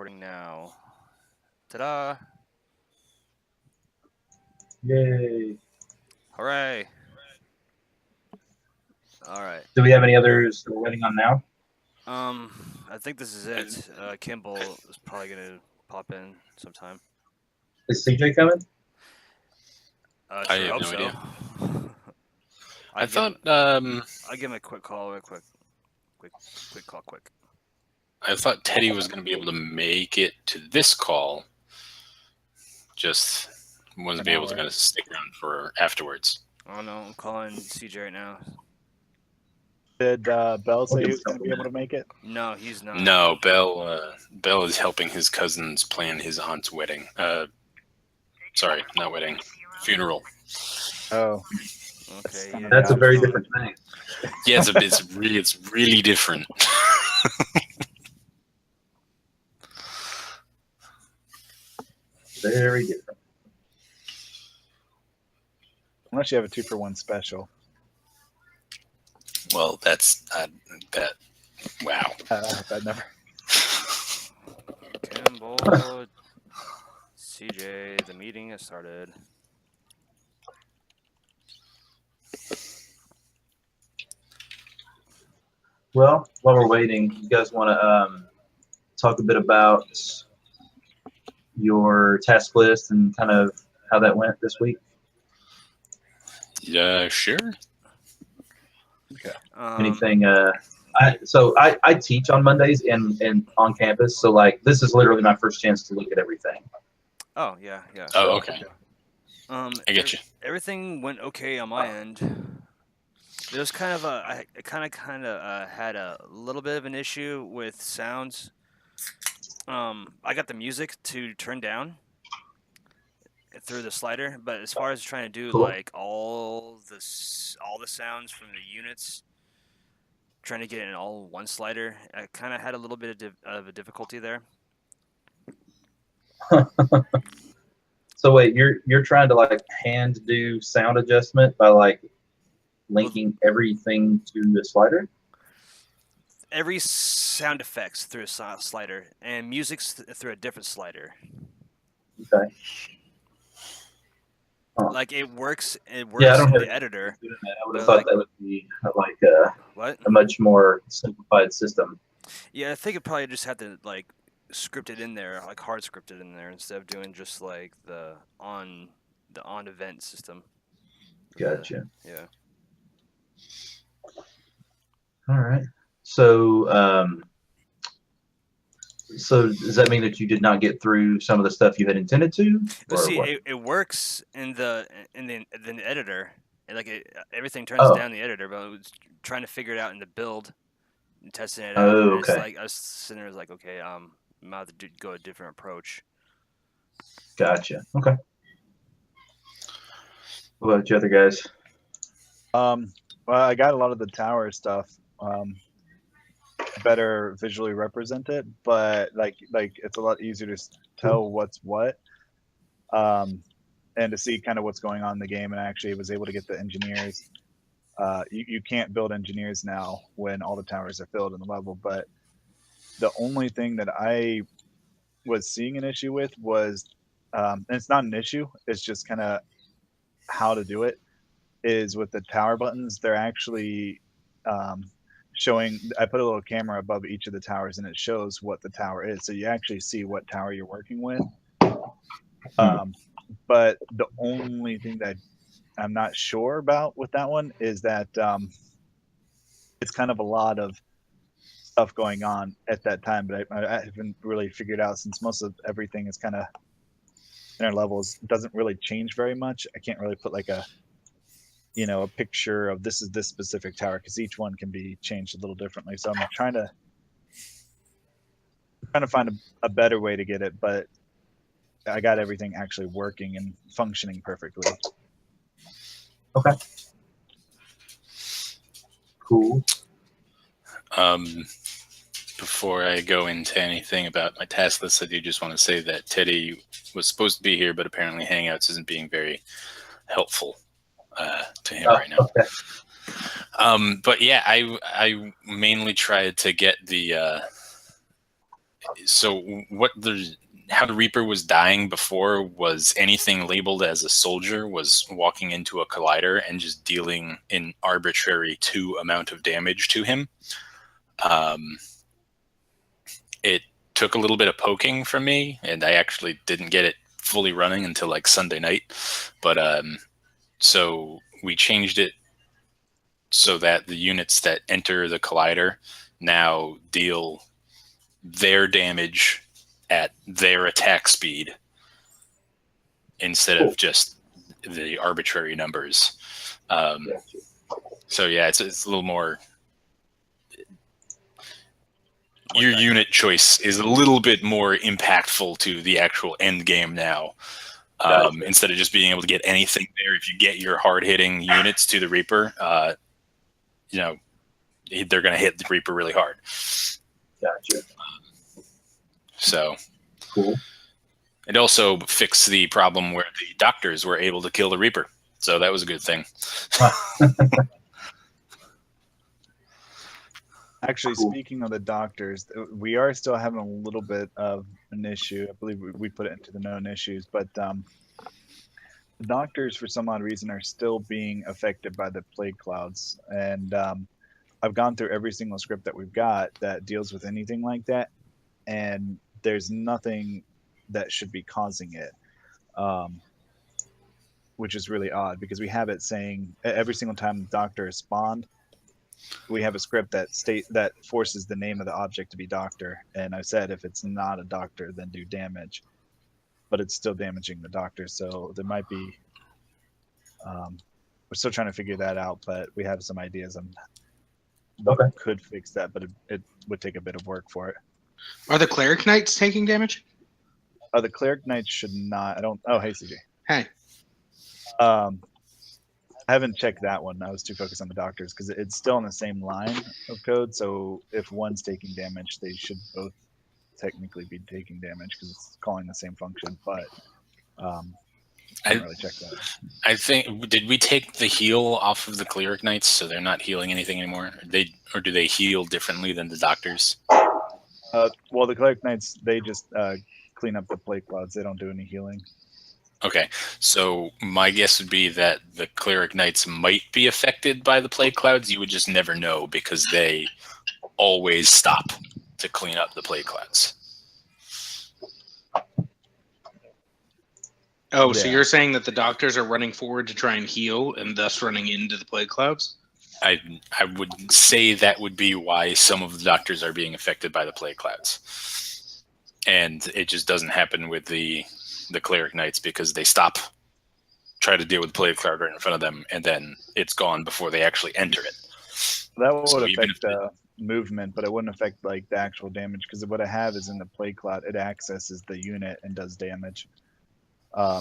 recording now. Ta-da! Yay. Hooray! All right. Do we have any others that we're waiting on now? I think this is it. Kimball is probably gonna pop in sometime. Is CJ coming? Sure I have hope no so. idea. I'd thought give him a quick call, quick call. I thought Teddy was going to be able to make it to this call. Just wasn't be able to kind of stick around for afterwards. Oh no, I'm calling CJ right now. Did Bell say he was going to be able to make it? No, he's not. No, Bell is helping his cousins plan his aunt's wedding. Sorry, not wedding, funeral. Oh, okay. Yeah, That's a very different thing. Yeah, it's really different. Very different. unless you have a 2-for-1 special. Well, that's that. Wow. That never. Kimball, CJ, the meeting has started. Well, while we're waiting, you guys want to talk a bit about your task list and kind of how that went this week? Yeah, sure. Okay. Anything? I teach on Mondays and on campus, so like this is literally my first chance to look at everything. Oh yeah. Oh, okay. I get you. Everything went okay on my end. There was kind of I kind of had a little bit of an issue with sounds. I got the music to turn down through the slider, but as far as trying to do Cool. like all the sounds from the units, trying to get it in all one slider, I kind of had a little bit of a difficulty there. So wait, you're trying to like hand do sound adjustment by like linking everything to the slider? Every sound effects through a slider, and music's through a different slider. Okay. Huh. Like it works in don't have the editor. I would have But, thought like- that would be like What? a much more simplified system. Yeah, I think it probably just had to like script it in there, like hard script it in there, instead of doing just like the on event system. Gotcha. Yeah. All right. So, so does that mean that you did not get through some of the stuff you had intended to? But or see, what? it works in the editor. Everything turns Oh. down the editor, but I was trying to figure it out in the build and testing it out. Oh, and it's okay. like I was sitting there, like, okay, I'm about to go a different approach. Gotcha. Okay. What about you other guys? Well, I got a lot of the tower stuff better visually represented, but like it's a lot easier to tell what's what, and to see kind of what's going on in the game. And I actually was able to get the engineers. You can't build engineers now when all the towers are filled in the level, but the only thing that I was seeing an issue with was, and it's not an issue, it's just kind of how to do it, is with the tower buttons. They're actually showing. I put a little camera above each of the towers and it shows what the tower is, so you actually see what tower you're working with. But the only thing that I'm not sure about with that one is that it's kind of a lot of stuff going on at that time, but I haven't really figured out, since most of everything is kind of in our levels, doesn't really change very much. I can't really put like a picture of this is this specific tower, because each one can be changed a little differently. So I'm trying to find a better way to get it, but I got everything actually working and functioning perfectly. Okay. Cool. Before I go into anything about my task list, I do just want to say that Teddy was supposed to be here, but apparently Hangouts isn't being very helpful to him right now. Okay. But yeah, I mainly tried to get the so how the Reaper was dying before was anything labeled as a soldier was walking into a collider and just dealing an arbitrary 2 amount of damage to him. It took a little bit of poking from me, and I actually didn't get it fully running until like Sunday night. But so we changed it so that the units that enter the collider now deal their damage at their attack speed instead of just the arbitrary numbers. So yeah, it's a little more. Your unit choice is a little bit more impactful to the actual end game now. Instead of just being able to get anything there, if you get your hard-hitting units to the Reaper, they're going to hit the Reaper really hard. Gotcha. So Cool. it also fixed the problem where the doctors were able to kill the Reaper. So that was a good thing. Actually, Cool. speaking of the doctors, we are still having a little bit of an issue. I believe we put it into the known issues, but the doctors, for some odd reason, are still being affected by the plague clouds. And I've gone through every single script that we've got that deals with anything like that, and there's nothing that should be causing it, which is really odd because we have it saying every single time the doctor is spawned, we have a script that forces the name of the object to be doctor, and I said if it's not a doctor, then do damage, but it's still damaging the doctor. So there might be. We're still trying to figure that out, but we have some ideas on what could fix that, but it would take a bit of work for it. Are the Cleric Knights taking damage? The Cleric Knights should not. I don't. Oh, hey, CJ. Hey. I haven't checked that one. I was too focused on the doctors because it's still in the same line of code. So if one's taking damage, they should both technically be taking damage because it's calling the same function. But I didn't really check that. I think, did we take the heal off of the Cleric Knights so they're not healing anything anymore? Or do they heal differently than the doctors? Well, the Cleric Knights, they just clean up the plague clouds. They don't do any healing. Okay, so my guess would be that the Cleric Knights might be affected by the plague clouds. You would just never know because they always stop to clean up the plague clouds. Oh, so Yeah. you're saying that the doctors are running forward to try and heal and thus running into the plague clouds? I would say that would be why some of the doctors are being affected by the plague clouds. And it just doesn't happen with the Cleric Knights because they stop, try to deal with the plague cloud right in front of them, and then it's gone before they actually enter it. That would So even affect movement, but it wouldn't affect like the actual damage because what I have is in the plague cloud, it accesses the unit and does damage. So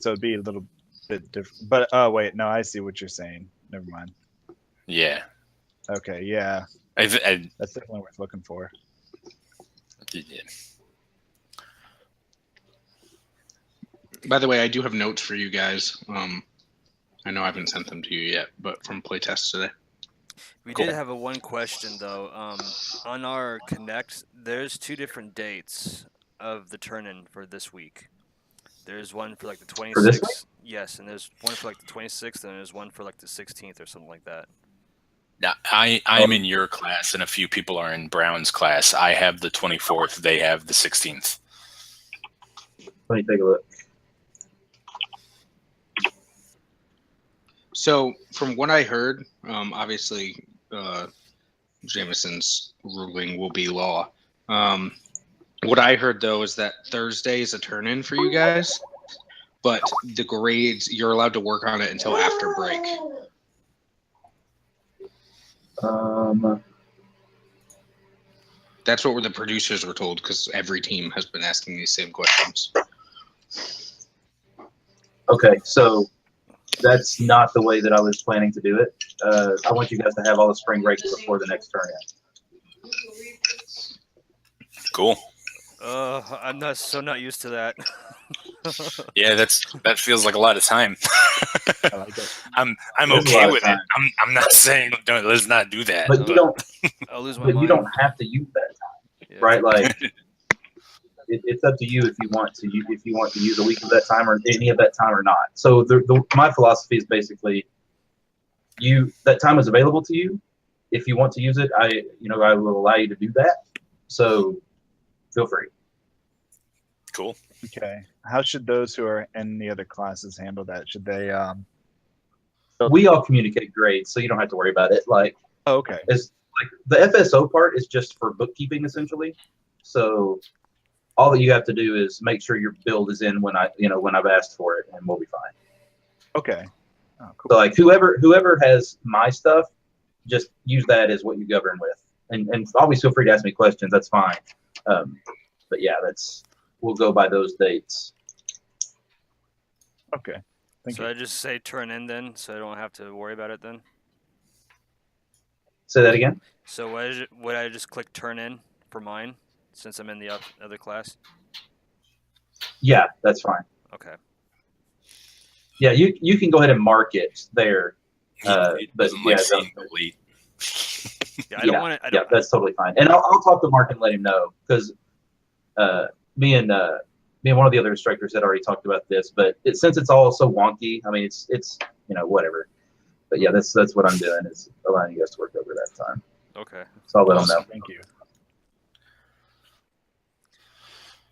it'd be a little bit different. But oh wait, no, I see what you're saying. Never mind. Yeah. Okay, yeah, I that's definitely worth looking for. yeah. By the way, I do have notes for you guys. I know I haven't sent them to you yet, but from playtest today. We Cool. did have one question though. On our Connect, there's 2 different dates of the turn-in for this week. There's one for like the 26th. For this week? Yes, and there's one for like the 26th, and there's one for like the 16th or something like that. Now, I'm in your class, and a few people are in Brown's class. I have the 24th. They have the 16th. Let me take a look. So, from what I heard, obviously, Jameson's ruling will be law. What I heard, though, is that Thursday is a turn-in for you guys, but the grades, you're allowed to work on it until after break. That's what the producers were told, because every team has been asking these same questions. Okay, so that's not the way that I was planning to do it. I want you guys to have all the spring break before the next turn-in. Cool. I'm not used to that. Yeah, that feels like a lot of time. I like it. I'm It is a lot okay of with it. time. I'm not saying let's not do that. But you don't. I'll lose my But mind. you don't have to use that time. Yeah. right? Like it's up to you if you want to use a week of that time or any of that time or not. So my philosophy is basically that time is available to you. If you want to use it, I will allow you to do that. So feel free. Cool. Okay. How should those who are in the other classes handle that? Should they? We all communicate grades, so you don't have to worry about it. Like, Oh, okay. it's like the FSO part is just for bookkeeping essentially. So all that you have to do is make sure your build is in when I've asked for it, and we'll be fine. Okay. Oh, cool. So like whoever has my stuff, just use that as what you govern with, and always feel free to ask me questions. That's fine. But yeah, we'll go by those dates. Okay. Thank So you. I just say turn in then, so I don't have to worry about it then. Say that again. So would I just click turn in for mine since I'm in the other class? Yeah, that's fine. Okay. Yeah, you can go ahead and mark it there. It But doesn't yeah, like seeing the late. Yeah, I don't want to. Yeah, that's totally fine. And I'll talk to Mark and let him know because me and one of the other instructors had already talked about this. But since it's all so wonky, I mean, it's whatever. But yeah, that's what I'm doing is allowing you guys to work over that time. Okay. So I'll let them know. Thank you.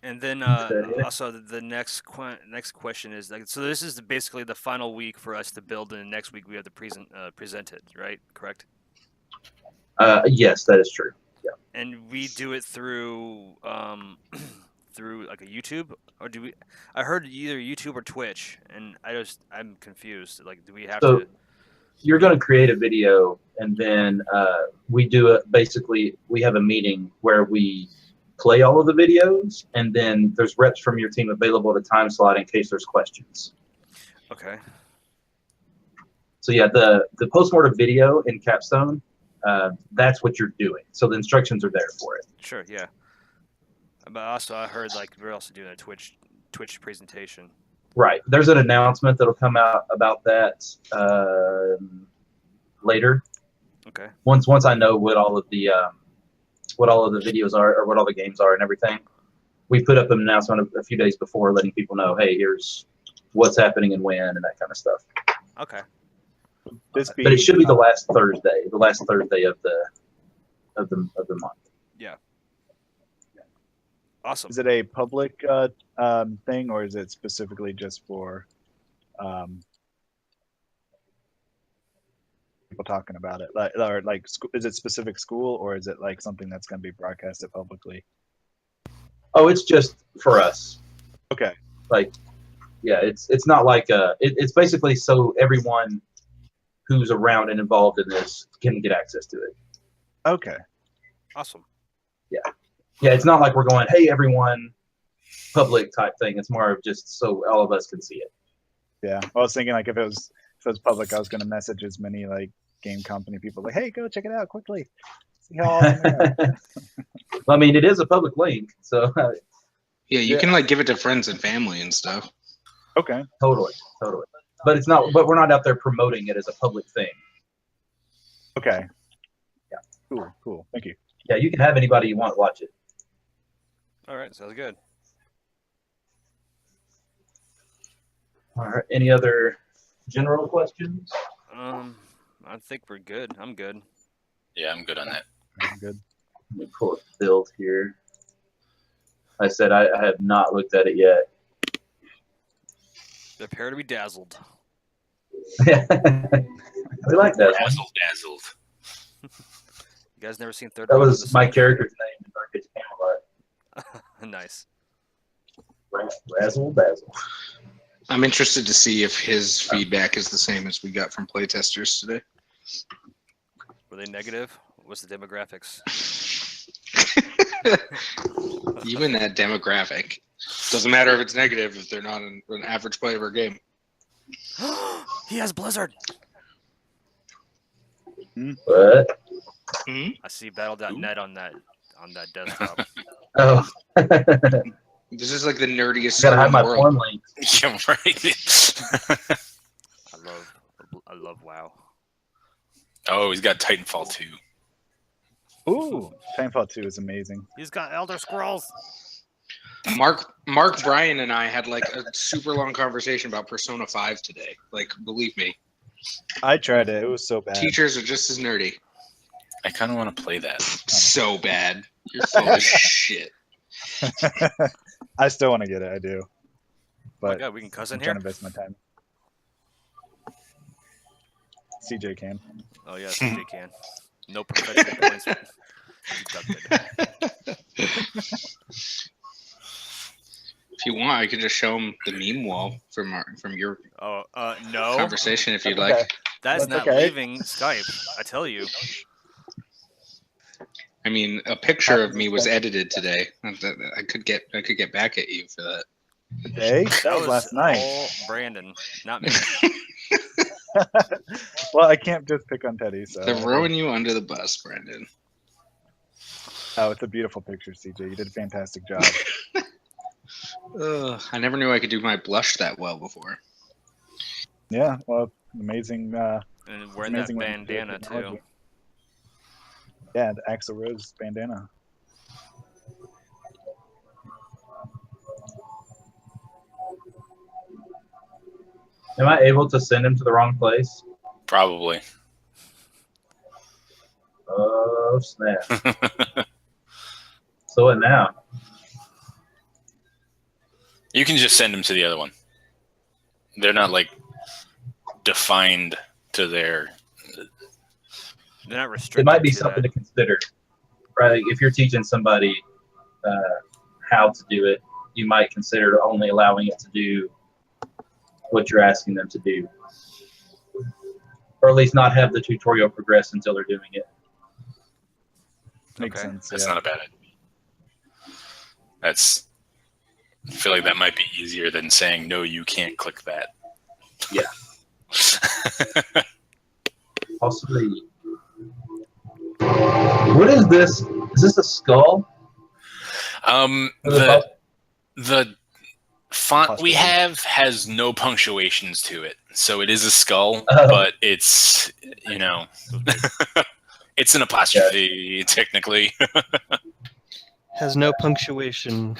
And then Okay. also the next question is like, so this is basically the final week for us to build, and next week we have to present it, right? Correct. Yes, that is true. Yeah. And we do it through through like a YouTube, or do we? I heard either YouTube or Twitch, and I'm confused. Like, do we have So to? you're going to create a video, and then we do it. Basically, we have a meeting where we play all of the videos, and then there's reps from your team available at a time slot in case there's questions. Okay. So yeah, the postmortem video in Capstone, that's what you're doing. So the instructions are there for it. Sure. Yeah. But also, I heard like we're also doing a Twitch presentation. Right. There's an announcement that'll come out about that later. Okay. Once I know what all of the videos are or what all the games are and everything, we put up an announcement a few days before, letting people know, hey, here's what's happening and when and that kind of stuff. Okay. This But it should be the last Thursday of the month. Awesome. Is it a public thing, or is it specifically just for people talking about it? Is it specific school, or is it like something that's going to be broadcasted publicly? Oh, it's just for us. Okay. Like, yeah, it's not like it's basically so everyone who's around and involved in this can get access to it. Okay. Awesome. Yeah, it's not like we're going, hey, everyone, public type thing. It's more of just so all of us can see it. Yeah. I was thinking like if it was public, I was going to message as many like game company people like, hey, go check it out quickly. See how awesome they are. I mean, it is a public link, so Yeah, you can like give it to friends and family and stuff. Okay. totally. But it's not. But we're not out there promoting it as a public thing. Okay. Yeah. Cool. Thank you. Yeah, you can have anybody you want watch it. All right. Sounds good. All right. Any other general questions? I think we're good. I'm good. Yeah, I'm good on that. Good. Let me pull it build here. I said I have not looked at it yet. Prepare to be dazzled. We like that one. Dazzled. You guys never seen Third? That Rock to was the my Sun? character's name in Dark Age Camelot. Nice. Razzle Dazzle. I'm interested to see if his feedback is the same as we got from playtesters today. Were they negative? What's the demographics? Even that demographic doesn't matter if it's negative if they're not an average player of our game. He has Blizzard. What? Hmm? I see Battle.net on that desktop. Oh. This is like the nerdiest Gotta server have in my the world. porn link. Yeah, right. I love WoW. Oh, he's got Titanfall 2. Ooh, Timefall 2 is amazing. He's got Elder Scrolls. Mark Bryan and I had like a super long conversation about Persona 5 today. Like, believe me, I tried it. It was so bad. teachers are just as nerdy. I kind of want to play that. So bad. You're full of shit. I still want to get it. I do. Oh my But God, we can cuss I'm in trying here. to invest my time. CJ can. Oh yeah, CJ can. No professional points deducted. If you want, I could just show him the meme wall from your Oh, no. conversation if you'd That's like. okay. That's That's not okay. leaving Skype. I tell you. I mean, a picture of me was edited today. I could get back at you for that. Today? That was last night. all Brandon, not me. Well, I can't just pick on Teddy. So They're throwing you under the bus, Brandon. Oh, it's a beautiful picture, CJ. You did a fantastic job. Ugh, I never knew I could do my blush that well before. Yeah, well, amazing. And wearing that amazing when you do it bandana with too. technology. Yeah, the Axl Rose bandana. Am I able to send him to the wrong place? Probably. Oh snap! So what now? You can just send them to the other one. They're not like defined to their. They're not restricted. It might be to something that. to consider, right? If you're teaching somebody how to do it, you might consider only allowing it to do what you're asking them to do, or at least not have the tutorial progress until they're doing it. Makes Okay. sense. That's yeah. not a bad idea. That's. I feel like that might be easier than saying no. You can't click that. Yeah. Possibly. What is this? Is this a skull? The font we Apostrophe. have has no punctuations to it, so it is a skull, Oh. but it's it's an apostrophe technically. Has no punctuation,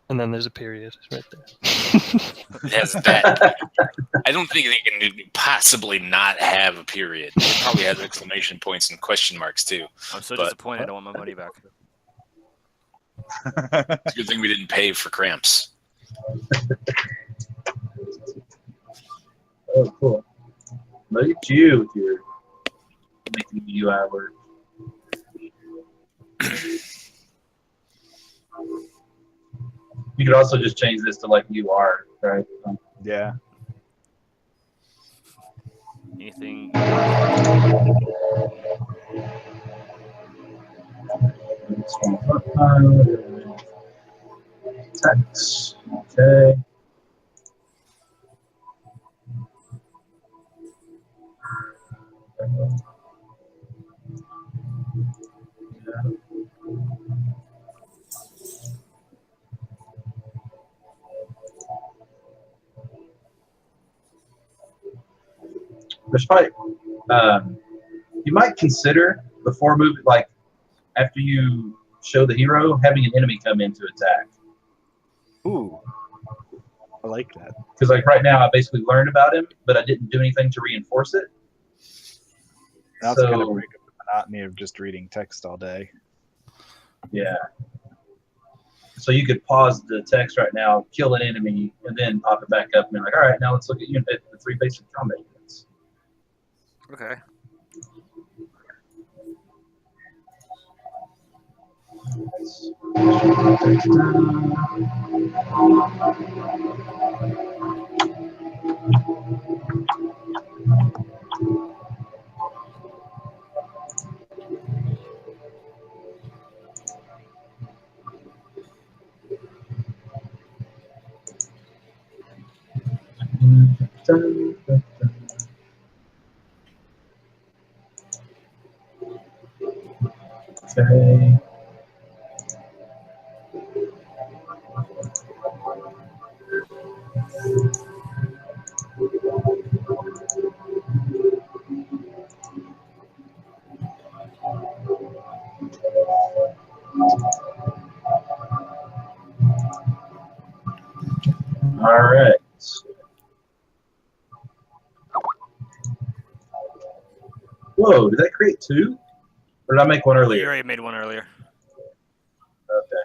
and then there's a period right there. It has that. I don't think they can possibly not have a period. It probably has exclamation points and question marks too. I'm so But- disappointed. I want my money back. It's a good thing we didn't pay for cramps. Oh, cool. Look at you with your making the UI work. You could also just change this to like you are, right? Yeah. Anything? Text. Okay. There's probably you might consider before moving, like after you show the hero, having an enemy come in to attack. Ooh. I like that. Because like right now, I basically learned about him, but I didn't do anything to reinforce it. Now it's kind of So- break up the monotony of just reading text all day. Yeah. So you could pause the text right now, kill an enemy, and then pop it back up and be like, all right, now let's look at the 3 basic combat units. Okay. Okay. All right. Whoa, did that create two? Or did I make one You earlier? already made one earlier. Okay.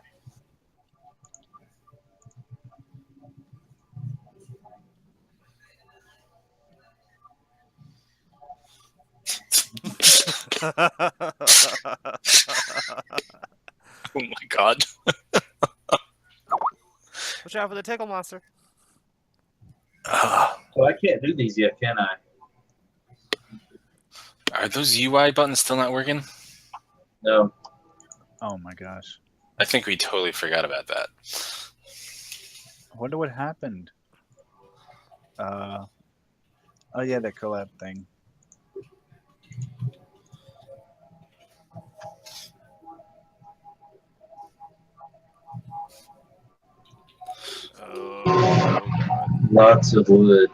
Oh my god. Watch out for the tickle monster. Well, I can't do these yet, can I? Are those UI buttons still not working? No. Oh my gosh. I think we totally forgot about that. I wonder what happened. Oh yeah, that collab thing. Oh, God. Lots of wood.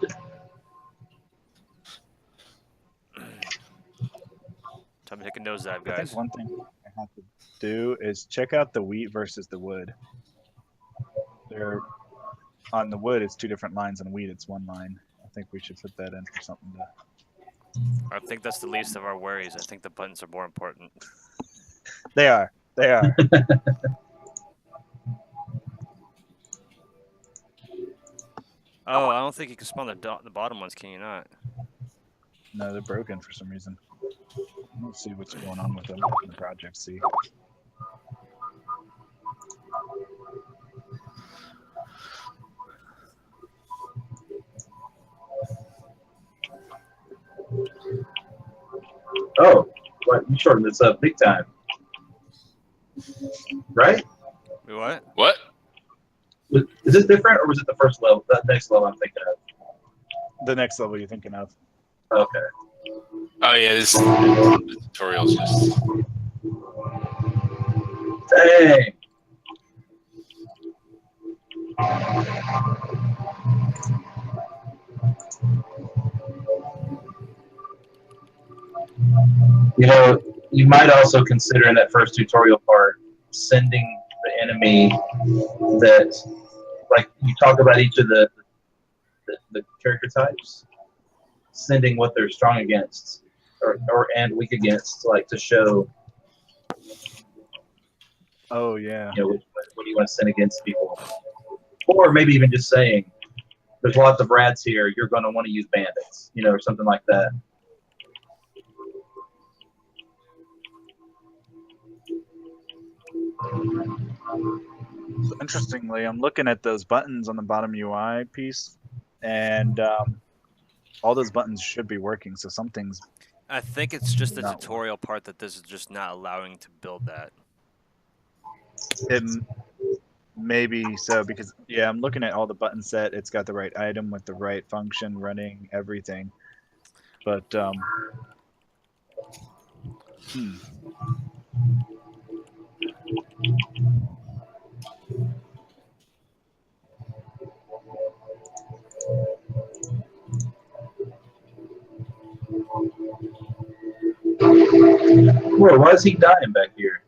Time to take a nosedive, I guys. think one thing I have to do is check out the wheat versus the wood. They're on the wood, it's two different lines. On wheat, it's one line. I think we should put that in for something to. I think that's the least of our worries. I think the buttons are more important. They are. They are. Oh, I don't think you can spawn the bottom ones, can you not? No, they're broken for some reason. Let's see what's going on with them in the project. See. Oh, what? You shortened this up big time. Right? Wait, what? What? Is this different, or was it the first level, that next level I'm thinking of? The next level you're thinking of. Okay. Oh yeah, this the tutorial's just Dang. You know, you might also consider in that first tutorial part sending the enemy that, like, you talk about each of the character types, sending what they're strong against or and weak against, like, to show, Oh yeah. you know, what do you want to send against people, or maybe even just saying, there's lots of rats here, you're going to want to use bandits, you know, or something like that. So interestingly, I'm looking at those buttons on the bottom UI piece, and all those buttons should be working. So something's I think it's just the Not tutorial part that this is just not allowing to build that. it maybe so because yeah, I'm looking at all the button set. It's got the right item with the right function running everything, but hmm. Whoa, why is he dying back here?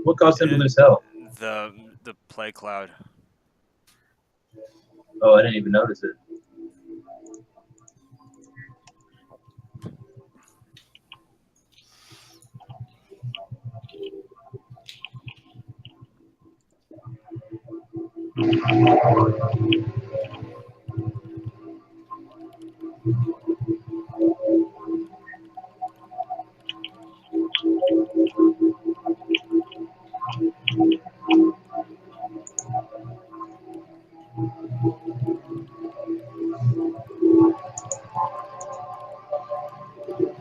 What caused him to lose health? The play cloud. Oh, I didn't even notice it.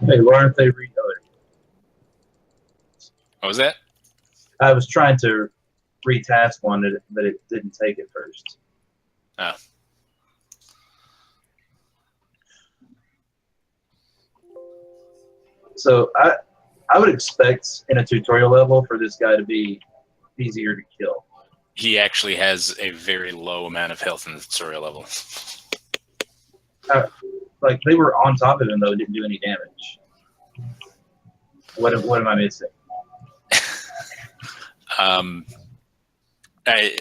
Hey, why aren't they reloading? what was that? I was trying to retask one, but it didn't take it first. Oh. So I would expect in a tutorial level for this guy to be easier to kill. He actually has a very low amount of health in the tutorial level. Like, they were on top of him though, didn't do any damage. What am I missing? Nice.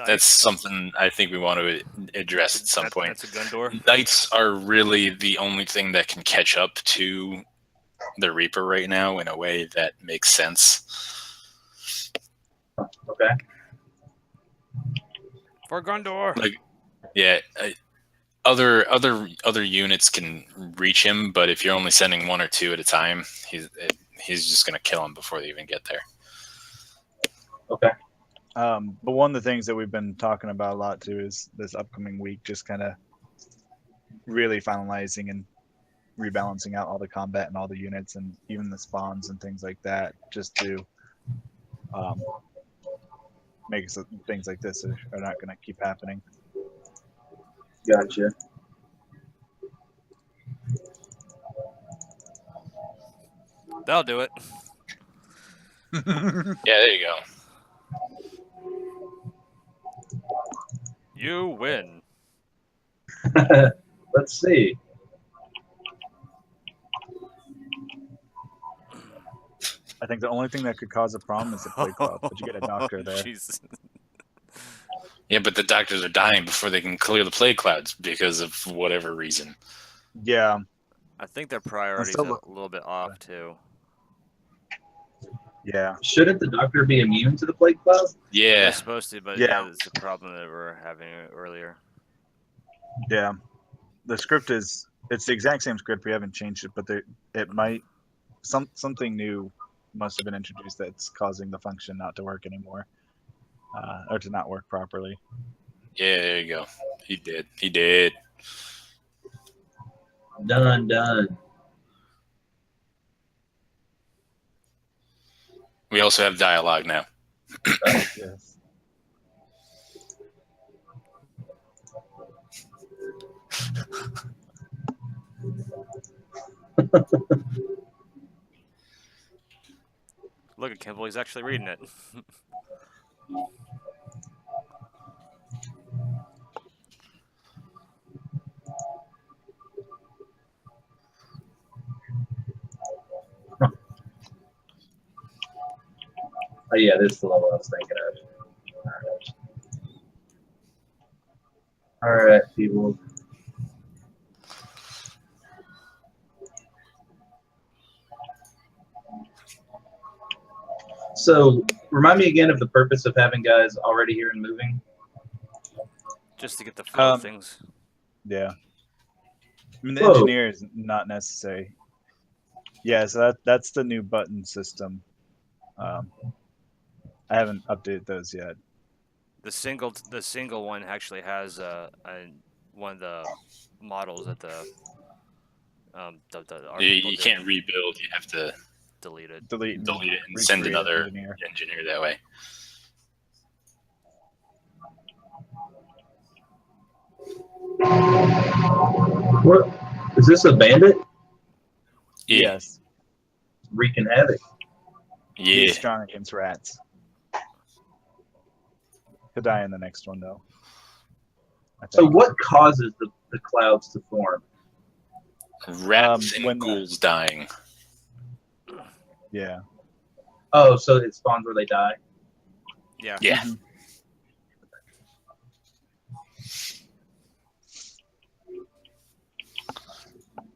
That's something I think we want to address at some point. That's a gun door. Knights are really the only thing that can catch up to the Reaper right now in a way that makes sense. Okay. For gun door. Like, yeah, other units can reach him, but if you're only sending one or two at a time, he's just gonna kill him before they even get there. Okay. But one of the things that we've been talking about a lot too is this upcoming week, just kind of really finalizing and rebalancing out all the combat and all the units and even the spawns and things like that, just to make it so things like this are not going to keep happening. Gotcha. That'll do it. Yeah, there you go. You win. Let's see. I think the only thing that could cause a problem is the plague cloud, but you get a doctor there. Jesus. Yeah, but the doctors are dying before they can clear the plague clouds because of whatever reason. Yeah, I think their priorities still are look- a little bit off too. yeah. Shouldn't the doctor be immune to the plague cloud? Yeah, They're supposed to, but Yeah. that's the problem that we're having earlier. Yeah, the script it's the exact same script. We haven't changed it, but it might something new must have been introduced that's causing the function not to work anymore, or to not work properly. yeah, there you go. He did. Done. We also have dialogue now. Yes. Look at Kimball, he's actually reading it. Oh yeah, this is the level I was thinking of. All right, people. So, remind me again of the purpose of having guys already here and moving. Just to get the flow of Um, things. Yeah. I mean, the Whoa. engineer is not necessary. Yeah, so that's the new button system. I haven't updated those yet. The single one actually has one of the models that the our You, people you did. can't rebuild. You have to delete it. Delete and delete it and send recreate another engineer. engineer that way. What is this? A bandit Yeah, Yes. wreaking havoc? yeah. He's strong against rats. He'll die in the next one though. I So, think. what causes the clouds to form? Rats and when- ghouls dying. Yeah. Oh, so it spawns where they die. Yeah. Yeah. Mhm.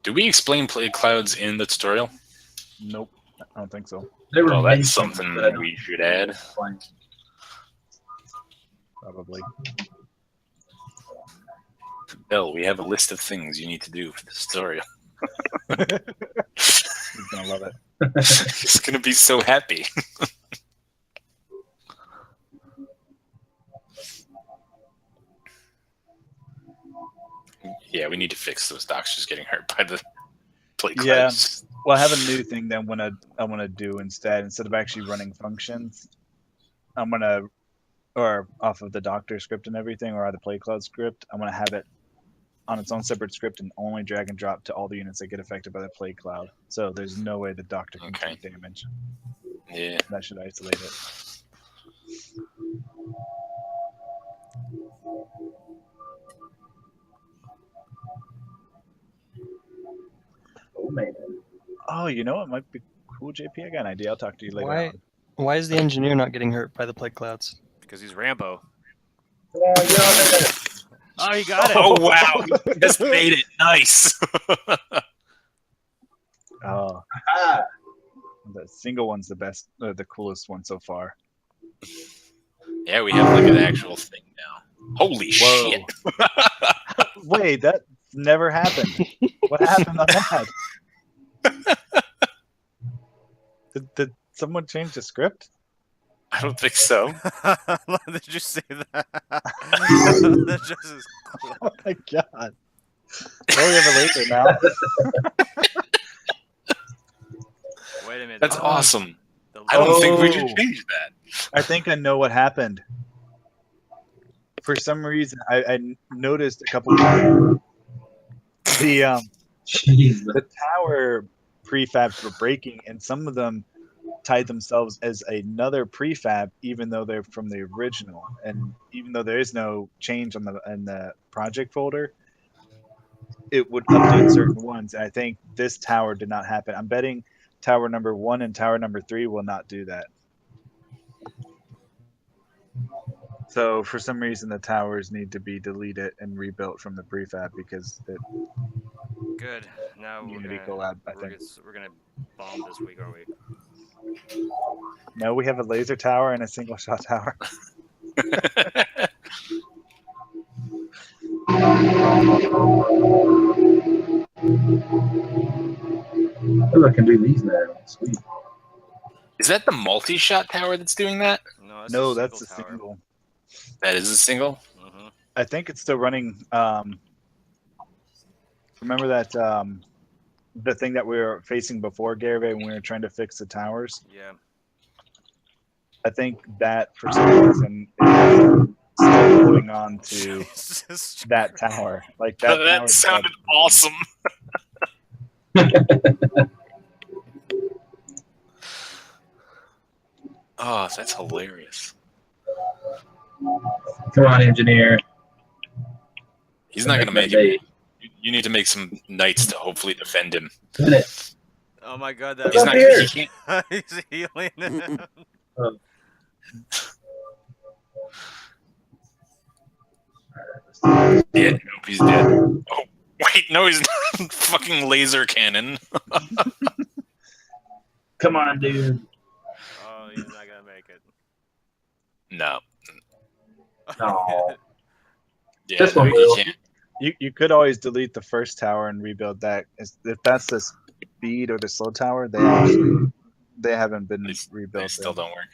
Do we explain plague clouds in the tutorial? Nope. I don't think so. They were Well, that's mentioned, something but I don't we should add. explain. Probably. Bill, we have a list of things you need to do for this tutorial. He's gonna love it. He's gonna be so happy. Yeah, we need to fix those doctors getting hurt by the plague Yeah. clouds. Well, I have a new thing that I wanna do instead of actually running functions. I'm gonna, or off of the doctor script and everything, or the play cloud script, I'm gonna have it on its own separate script and only drag and drop to all the units that get affected by the plague cloud. So there's no way the doctor can Okay. take damage. Yeah. That should isolate it. Oh man. Oh, you know what might be cool, JP? I got an idea. I'll talk to you later Why- on. Why is the engineer not getting hurt by the plague clouds? Because he's Rambo. Come on, get on there. Oh, he got it. Oh wow! He just made it. Nice. Oh, Ah, the single one's the best, the coolest one so far. Yeah, we have like an actual thing now. Holy Whoa. shit! Wait, that never happened. What happened on that? Did someone change the script? I don't think so. Did you say that? That just is cool. Oh my god. Oh, we have a laser now. Wait a minute. That's awesome. The- I don't think we Oh. should change that. I think I know what happened. For some reason, I noticed a couple of jeez. the tower prefabs were breaking, and some of them tied themselves as another prefab, even though they're from the original. And even though there is no change on in the project folder, it would update certain ones. And I think this tower did not happen. I'm betting tower number 1 and tower number 3 will not do that. So for some reason, the towers need to be deleted and rebuilt from the prefab because it, Good. Now we're Unity gonna, collab, I we're, think. gonna, we're gonna bomb this week, aren't we? no, we have a laser tower and a single shot tower. Oh, I can do these now. Sweet. Is that the multi-shot tower that's doing that? No, that's No, a that's a single tower. single. That is a single. Mhm. I think it's still running. Remember that the thing that we were facing before, Garvey, when we were trying to fix the towers? Yeah. I think that for some reason is still going on to Jesus that tower. Like that. That tower sounded decided- awesome. Oh, that's hilarious. Come on, engineer. He's not going to make it. You need to make some knights to hopefully defend him. Minute. Oh my god, that He's He's up not. here. He can't. he's healing him. Yeah, nope, he's dead. Oh, wait, no, he's not. Fucking laser cannon. Come on, dude. Oh, he's not gonna make it. No. No. Yeah, This no, one he will. can't. You could always delete the first tower and rebuild that. If that's the speed or the slow tower, they haven't been They rebuilt. still yet. don't work.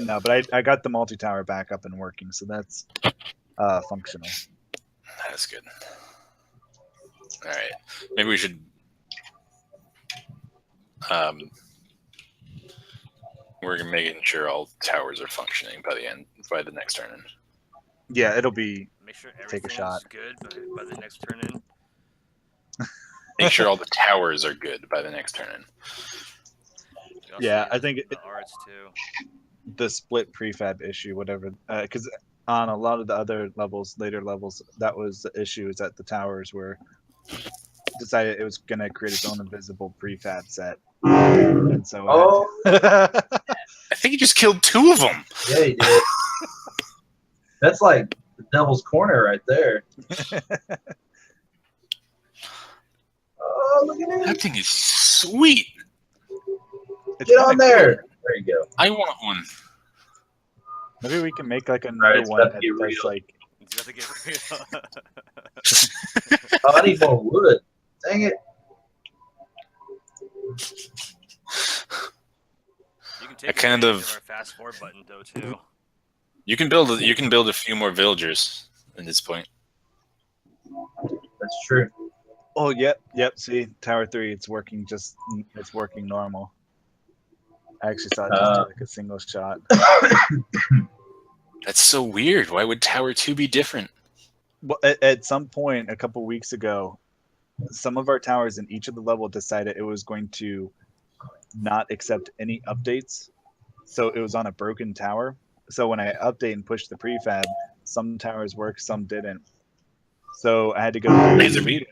No, but I got the multi tower back up and working, so that's functional. That's good. All right, maybe we should. We're making sure all towers are functioning by the next turn in. Yeah, it'll be. Make sure Take a everything's shot. good by the next turn in. Make sure all the towers are good by the next turn in. You also Yeah, need I think the arts too. the split prefab issue, whatever, because on a lot of the other levels, later levels, that was the issue, is that the towers were decided it was going to create its own invisible prefab set. And so Oh, I think he just killed 2 of them. yeah, he did. That's like the devil's corner right there. Oh, look at That it. thing is sweet. it's Get kinda on there. There you go. I want one. cool. Maybe we can make like another it's one about to that get does real. like It's got to get real. Oh, I need more wood. Dang it. You can take kind advantage of- our fast forward button though too. You can build a few more villagers at this point. That's true. oh yep. See, Tower 3, it's working normal. I actually saw it just do like a single shot. That's so weird. Why would Tower 2 be different? Well, at some point a couple weeks ago, some of our towers in each of the level decided it was going to not accept any updates. So it was on a broken tower. So when I update and push the prefab, some towers worked, some didn't. So I had to go through Laser and beam.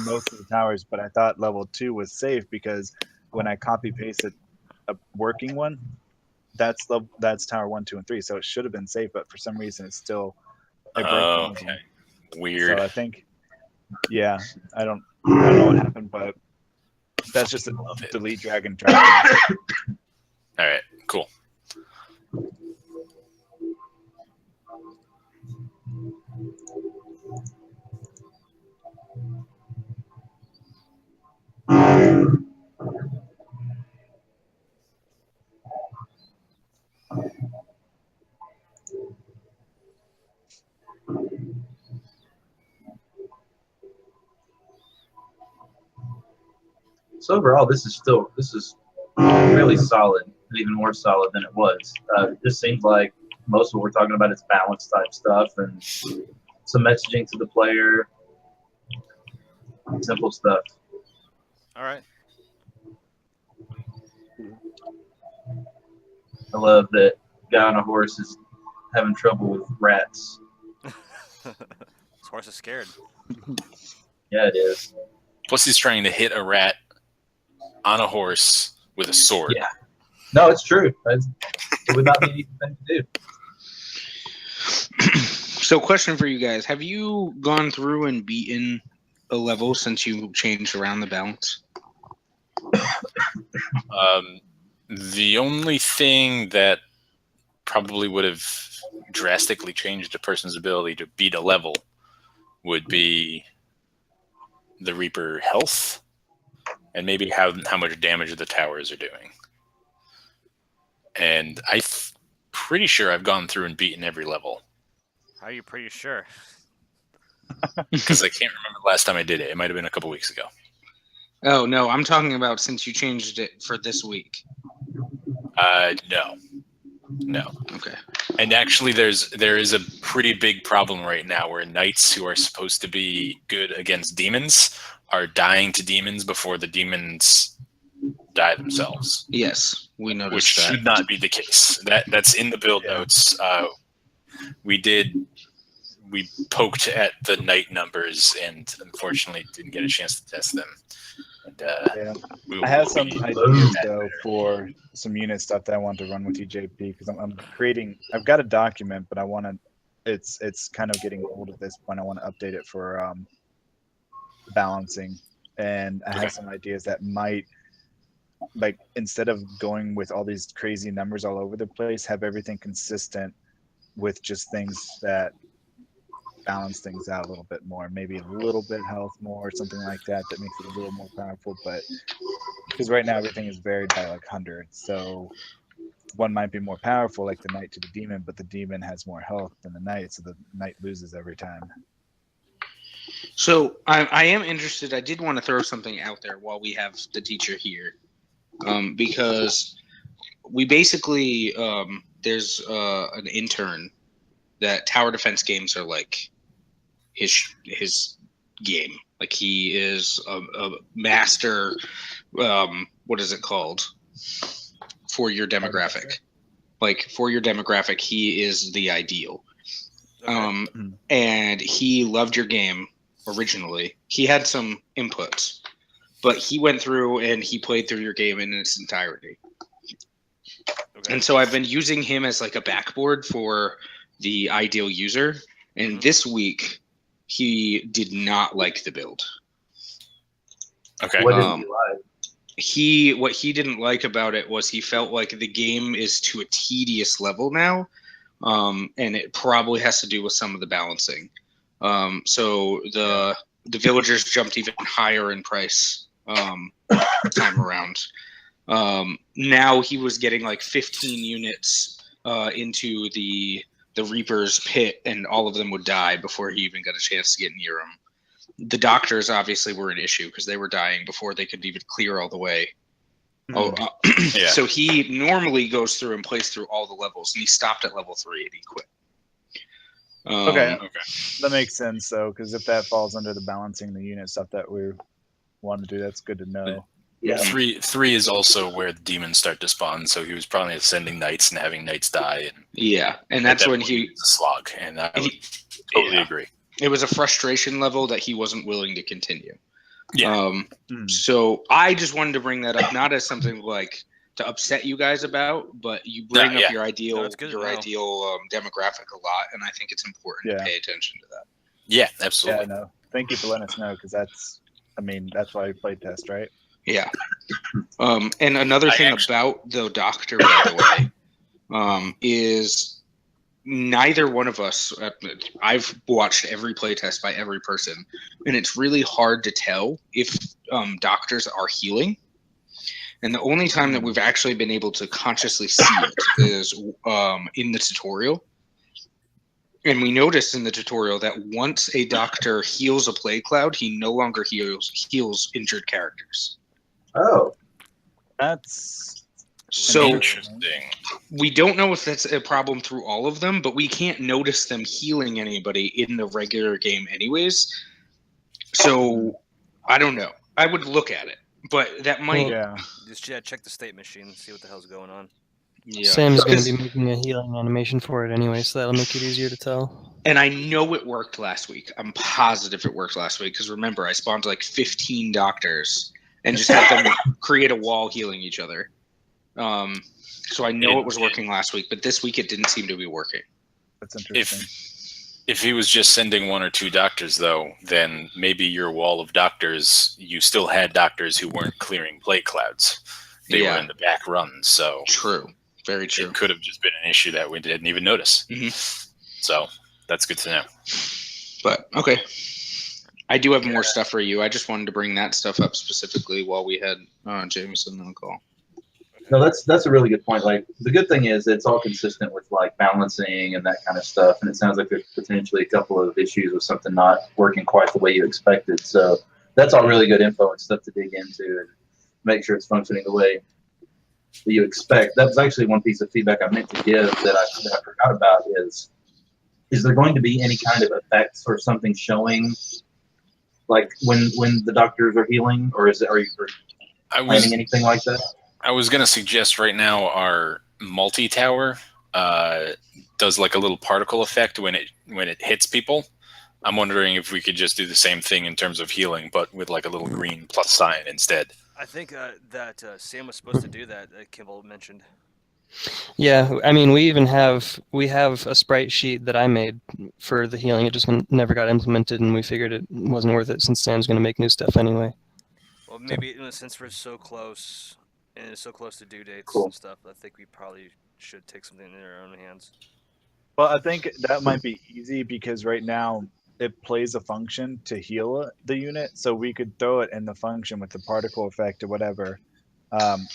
most of the towers, but I thought level 2 was safe because when I copy pasted a working one, that's tower 1, 2, and 3. So it should have been safe, but for some reason it's still it broke one of them. Okay. Weird. So I think, yeah, I don't know what happened, but that's just a Love it. delete drag and drop. All right. Cool. So overall, this is really solid, and even more solid than it was. It just seems like most of what we're talking about is balance type stuff and some messaging to the player, simple stuff. All right. I love that guy on a horse is having trouble with rats. This horse is scared. Yeah, it is. Plus, he's trying to hit a rat on a horse with a sword. Yeah. No, it's true. It would not be an easy thing to do. So, question for you guys: have you gone through and beaten a level since you changed around the balance? The only thing that probably would have drastically changed a person's ability to beat a level would be the Reaper health and maybe how much damage the towers are doing. And I'm pretty sure I've gone through and beaten every level How are you pretty sure? because I can't remember the last time I did it. It might have been a couple weeks ago. Oh no, I'm talking about since you changed it for this week. No. Okay. And actually, there is a pretty big problem right now where knights who are supposed to be good against demons are dying to demons before the demons die themselves, Yes, we noticed which that. should not be the case. That's in the build Yeah. notes. We poked at the knight numbers and unfortunately didn't get a chance to test them. And, Yeah. we I have will some be- ideas though for some unit stuff that I want to run with you, JP, because I'm creating. I've got a document, but I want to. It's kind of getting old at this point. I want to update it for balancing, and I Okay. have some ideas that might, like, instead of going with all these crazy numbers all over the place, have everything consistent with just things that balance things out a little bit more, maybe a little bit health more, something like that makes it a little more powerful. But because right now everything is varied by like 100, so one might be more powerful like the knight to the demon, but the demon has more health than the knight, so the knight loses every time. So I am interested. I did want to throw something out there while we have the teacher here, because we basically there's an intern that tower defense games are like his game. Like he is a master. What is it called for your demographic? Like for your demographic, he is the ideal. Okay. And he loved your game originally. He had some inputs, but he went through and he played through your game in its entirety. Okay. And so I've been using him as like a backboard for the ideal user. And Mhm. this week, he did not like the build. Okay. What did Um, you like? What he didn't like about it was he felt like the game is to a tedious level now, and it probably has to do with some of the balancing. So the villagers jumped even higher in price time around. Now he was getting like 15 units into the Reaper's pit, and all of them would die before he even got a chance to get near them. The doctors obviously were an issue because they were dying before they could even clear all the way. Yeah. So he normally goes through and plays through all the levels, and he stopped at level 3 and he quit. Okay. Okay. That makes sense though, because if that falls under the balancing the unit stuff that we want to do, that's good to know. Yeah. Three is also where the demons start to spawn, so he was probably sending knights and having knights die, and Yeah, and at that's that when point, it's a slog, and I would totally agree. it was a frustration level that he wasn't willing to continue. Yeah. Mm. So I just wanted to bring that up, not as something like to upset you guys about, but you bring yeah. up your ideal No, it's good to know. demographic a lot, and I think it's important to Yeah. pay attention to that. Yeah, Yeah, absolutely. no. Thank you for letting us know, because that's why we play test, right? Yeah. And another I thing actually- about the doctor, by the way, is neither one of us. I've watched every playtest by every person, and it's really hard to tell if doctors are healing. And the only time that we've actually been able to consciously see it is in the tutorial. And we noticed in the tutorial that once a doctor heals a plague cloud, he no longer heals injured characters. Oh, That's So Interesting. we don't know if that's a problem through all of them, but we can't notice them healing anybody in the regular game anyways. So I don't know. I would look at it, but that might. yeah. Just check the state machine, see what the hell's going on. Yeah. Sam's going to Because- be making a healing animation for it anyway, so that'll make it easier to tell. And I know it worked last week. I'm positive it worked last week because remember, I spawned like 15 doctors and just had them create a wall healing each other. So I know it was working last week, but this week it didn't seem to be working. That's interesting. If he was just sending 1 or 2 doctors, though, then maybe your wall of doctors, you still had doctors who weren't clearing plague clouds. They were in the back runs, so True. Very true. it could have just been an issue that we didn't even notice. Mhm. So that's good to know. But okay. I do have more stuff for you. I just wanted to bring that stuff up specifically while we had Jameson on the call. no, that's a really good point. Like, the good thing is it's all consistent with like balancing and that kind of stuff. And it sounds like there's potentially a couple of issues with something not working quite the way you expected. So that's all really good info and stuff to dig into and make sure it's functioning the way that you expect. That was actually one piece of feedback I meant to give that I forgot about is there going to be any kind of effects or something showing like when the doctors are healing, or are you planning anything like that? I was going to suggest right now our multi-tower does like a little particle effect when it hits people. I'm wondering if we could just do the same thing in terms of healing, but with like a little green plus sign instead. I think that Sam was supposed to do that Kimball mentioned. Yeah, I mean, we have a sprite sheet that I made for the healing. It just never got implemented, and we figured it wasn't worth it since Sam's going to make new stuff anyway. Well, maybe since we're so close and it's so close to due dates Cool. and stuff, I think we probably should take something in our own hands. Well, I think that might be easy because right now it plays a function to heal the unit, so we could throw it in the function with the particle effect or whatever.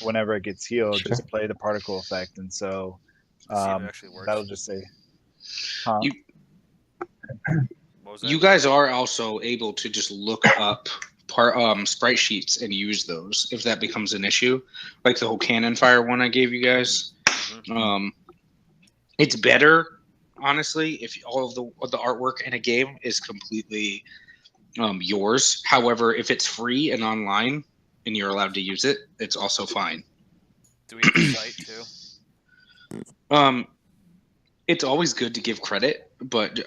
Whenever it gets healed, Sure. just play the particle effect, and so See if it actually works. that'll just say, huh? You- What was that? You guys are also able to just look up sprite sheets and use those if that becomes an issue. Like the whole cannon fire one I gave you guys. Mhm. It's better, honestly, if all of the artwork in a game is completely yours. However, if it's free and online and you're allowed to use it, it's also fine. Do we have a site too? It's always good to give credit, but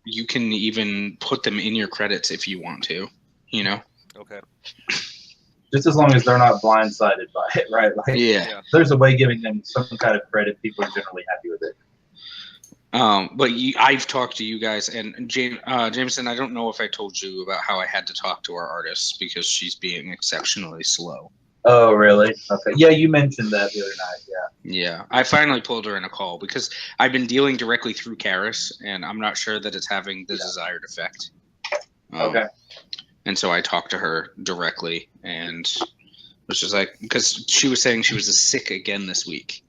you can even put them in your credits if you want to, you know? Okay. Just as long as they're not blindsided by it, right? Like, Yeah. there's a way giving them some kind of credit. People are generally happy with it. But I've talked to you guys, and Jameson, I don't know if I told you about how I had to talk to our artist because she's being exceptionally slow. Oh, really? Okay. Yeah, you mentioned that the other night. Yeah. Yeah, I finally pulled her in a call because I've been dealing directly through Karis, and I'm not sure that it's having the desired effect. Okay. And so I talked to her directly, and was just like, because she was saying she was sick again this week.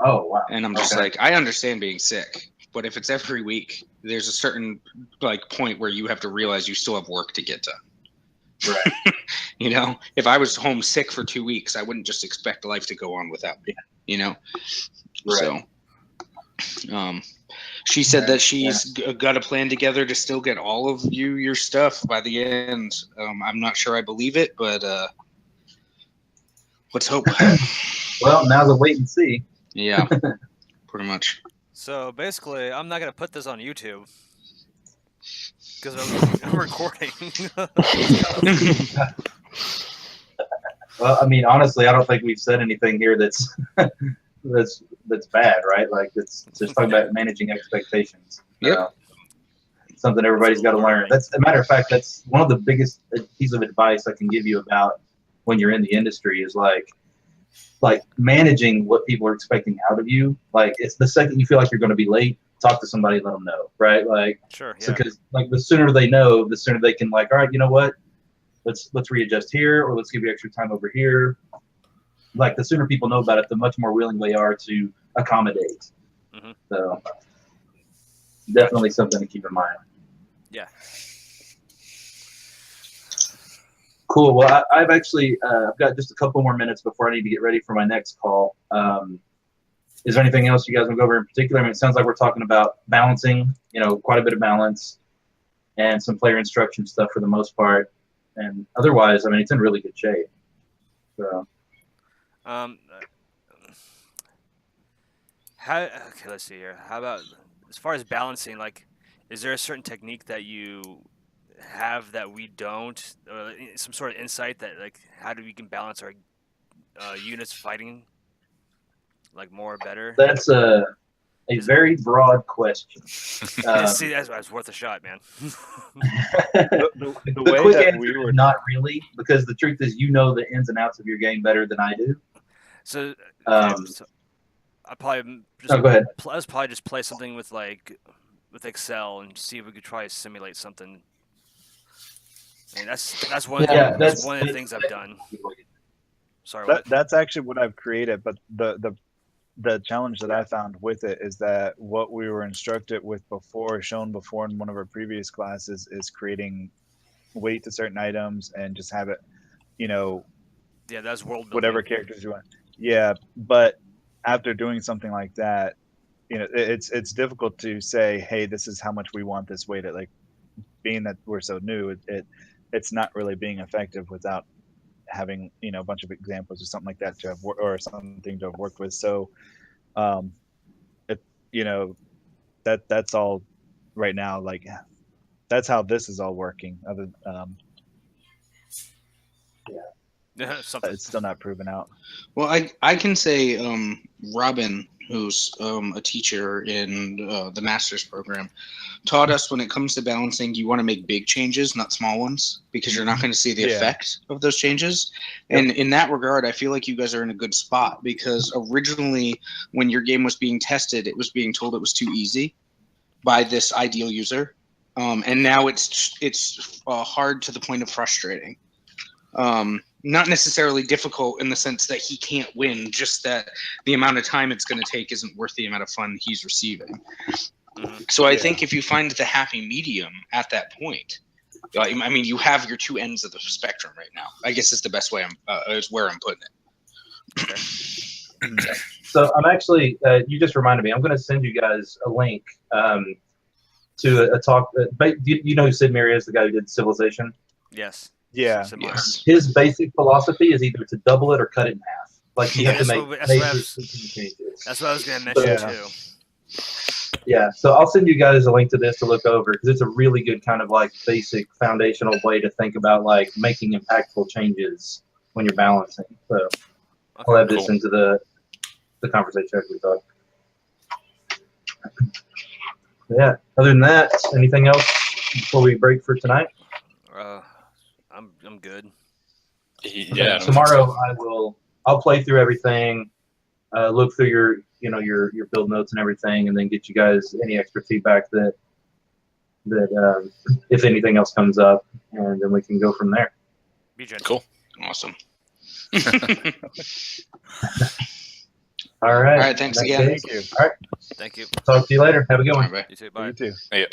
Oh, wow. And I'm just Okay. like, I understand being sick, but if it's every week, there's a certain like point where you have to realize you still have work to get done. Right. You know, if I was home sick for 2 weeks, I wouldn't just expect life to go on without me. You know, Right. so she said that she's got a plan together to still get all of your stuff by the end. I'm not sure I believe it, but let's hope. Well, now the wait and see. Yeah, pretty much. So basically, I'm not gonna put this on YouTube because I'm recording. Well, I mean, honestly, I don't think we've said anything here that's that's bad, right? Like it's just talking about managing expectations. Yep. Something everybody's got to learn. That's a matter of fact. That's one of the biggest piece of advice I can give you about when you're in the industry is like managing what people are expecting out of you. Like it's the second you feel like you're going to be late, talk to somebody and let them know, right? Like Sure. Yeah. so because like the sooner they know, the sooner they can like, all right, you know what? Let's readjust here, or let's give you extra time over here. Like the sooner people know about it, the much more willing they are to accommodate. Mhm. So definitely something to keep in mind. Yeah. Cool. Well, I've actually I've got just a couple more minutes before I need to get ready for my next call. Is there anything else you guys want to go over in particular? I mean, it sounds like we're talking about balancing, quite a bit of balance and some player instruction stuff for the most part. And otherwise, I mean, it's in really good shape. So. Okay, let's see here. How about as far as balancing? Like, is there a certain technique that you have that we don't, or some sort of insight that like how do we can balance our units fighting like more or better? That's a very broad question. See, that's worth a shot, man. The way quick that answer we were is not really, because the truth is you know the ins and outs of your game better than I do. So, so I probably just go ahead. Let's probably just play something with Excel and see if we could try to simulate something. I mean, that's one. Yeah, that's one of the things I've done. Sorry. that's actually what I've created, but the challenge that I found with it is that what we were instructed with shown before in one of our previous classes is creating weight to certain items and just have it, Yeah, that's world building. whatever characters you want. Yeah, but after doing something like that, it's difficult to say, hey, this is how much we want this weight at. Like, being that we're so new, it's not really being effective without having a bunch of examples or something like that to have or something to have worked with. So that's all right now. Like, that's how this is all working. Something. It's still not proven out. Well, I can say Robin, who's a teacher in the master's program, taught us when it comes to balancing, you want to make big changes, not small ones, because you're not going to see the effect of those changes. And in that regard, I feel like you guys are in a good spot, because originally when your game was being tested, it was being told it was too easy by this ideal user. And now it's hard to the point of frustrating. Not necessarily difficult in the sense that he can't win, just that the amount of time it's going to take isn't worth the amount of fun he's receiving. So I think if you find the happy medium at that point, I mean, you have your two ends of the spectrum right now. I guess is the best way is where I'm putting it. So I'm actually, you just reminded me, I'm going to send you guys a link to a talk. You know who Sid Meier is, the guy who did Civilization? Yes. Yeah. Yes. His basic philosophy is either to double it or cut it in half. Like you have to make major changes. That's what I was going to mention too. Yeah, so I'll send you guys a link to this to look over, because it's a really good kind of like basic foundational way to think about like making impactful changes when you're balancing. So I'll add this into the conversation as we talk. Yeah. Other than that, anything else before we break for tonight? I'm good. Yeah. Tomorrow I'll play through everything, look through your build notes and everything, and then get you guys any extra feedback that if anything else comes up, and then we can go from there. Be gentle. Cool. Awesome. All right. All right. Thanks again. Thank you. All right. Thank you. Talk to you later. Have a good one. Bye. You too. Bye. You too. Yeah.